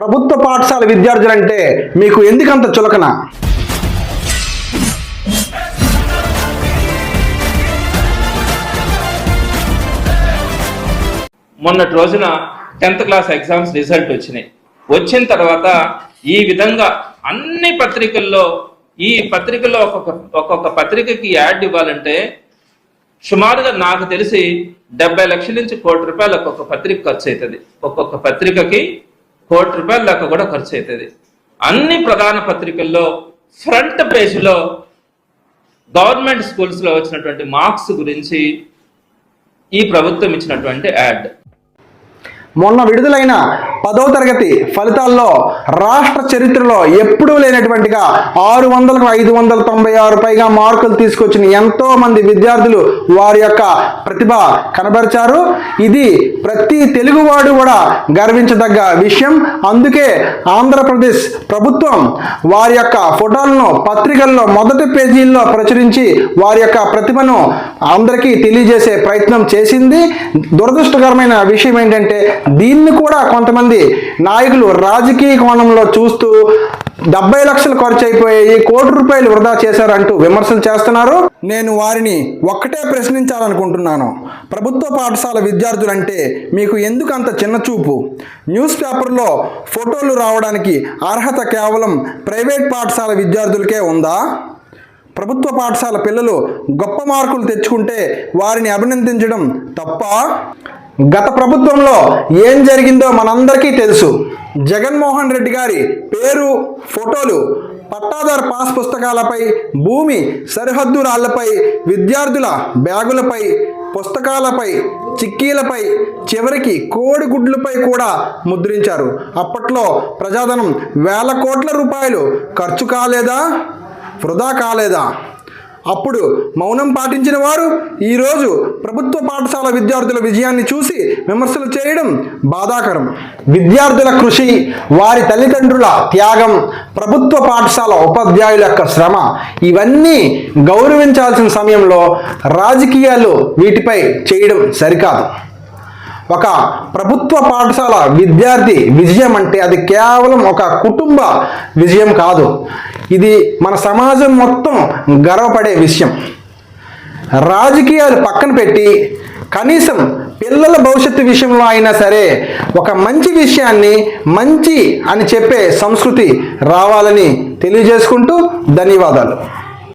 ప్రభుత్వ పాఠశాల విద్యార్థులంటే మీకు ఎందుకంత చులకన? మొన్నటి రోజున 10th క్లాస్ ఎగ్జామ్స్ రిజల్ట్ వచ్చిన తర్వాత ఈ విధంగా అన్ని పత్రికల్లో ఒక్కొక్క పత్రికకి యాడ్ ఇవ్వాలంటే సుమారుగా నాకు తెలిసి 70 లక్షల నుంచి 1 కోటి రూపాయలు ఒక్కొక్క పత్రిక ఖర్చు అవుతుంది. ఒక్కొక్క పత్రికకి 1 కోటి రూపాయల దాకా కూడా ఖర్చు అవుతుంది. అన్ని ప్రధాన పత్రికల్లో ఫ్రంట్ పేజీలో గవర్నమెంట్ స్కూల్స్లో వచ్చినటువంటి మార్క్స్ గురించి ఈ ప్రభుత్వం ఇచ్చినటువంటి యాడ్. మొన్న విడుదలైన 10వ తరగతి ఫలితాల్లో రాష్ట్ర చరిత్రలో ఎప్పుడూ లేనటువంటిగా 600కు 596 పైగా మార్కులు తీసుకొచ్చిన ఎంతో మంది విద్యార్థులు వారి యొక్క ప్రతిభ కనబరిచారు. ఇది ప్రతి తెలుగువాడు కూడా గర్వించదగ్గ విషయం. అందుకే ఆంధ్రప్రదేశ్ ప్రభుత్వం వారి యొక్క ఫోటోలను పత్రికల్లో మొదటి పేజీల్లో ప్రచురించి వారి యొక్క ప్రతిభను అందరికీ తెలియజేసే ప్రయత్నం చేసింది. దురదృష్టకరమైన విషయం ఏంటంటే దీన్ని కూడా కొంతమంది నాయకులు రాజకీయ కోణంలో చూస్తూ 70 లక్షలు ఖర్చు అయిపోయి 1 కోటి రూపాయలు వృధా చేశారంటూ విమర్శలు చేస్తున్నారు. నేను వారిని ఒక్కటే ప్రశ్నించాలనుకుంటున్నాను. ప్రభుత్వ పాఠశాల విద్యార్థులంటే మీకు ఎందుకు అంత చిన్న చూపు? న్యూస్ పేపర్లో ఫోటోలు రావడానికి అర్హత కేవలం ప్రైవేట్ పాఠశాల విద్యార్థులకే ఉందా? ప్రభుత్వ పాఠశాల పిల్లలు గొప్ప మార్కులు తెచ్చుకుంటే వారిని అభినందించడం తప్ప? గత ప్రభుత్వంలో ఏం జరిగిందో మనందరికీ తెలుసు. జగన్మోహన్ రెడ్డి గారి పేరు, ఫోటోలు పట్టాదారు పాస్ పుస్తకాలపై, భూమి సరిహద్దు రాళ్లపై, విద్యార్థుల బ్యాగులపై, పుస్తకాలపై, చిక్కీలపై, చివరికి కోడిగుడ్లపై కూడా ముద్రించారు. అప్పట్లో ప్రజాధనం వేల కోట్ల రూపాయలు ఖర్చు కాలేదా? వృధా కాలేదా? అప్పుడు మౌనం పాటించిన వారు ఈరోజు ప్రభుత్వ పాఠశాల విద్యార్థుల విజయాన్ని చూసి విమర్శలు చేయడం బాధాకరం. విద్యార్థుల కృషి, వారి తల్లిదండ్రుల త్యాగం, ప్రభుత్వ పాఠశాల ఉపాధ్యాయుల యొక్క శ్రమ ఇవన్నీ గౌరవించాల్సిన సమయంలో రాజకీయాలు వీటిపై చేయడం సరికాదు. ఒక ప్రభుత్వ పాఠశాల విద్యార్థి విజయం అంటే అది కేవలం ఒక కుటుంబ విజయం కాదు. ఇది మన సమాజం మొత్తం గర్వపడే విషయం. రాజకీయాలు పక్కన పెట్టి కనీసం పిల్లల భవిష్యత్తు విషయంలో అయినా సరే ఒక మంచి విషయాన్ని మంచి అని చెప్పే సంస్కృతి రావాలని తెలియజేసుకుంటూ ధన్యవాదాలు.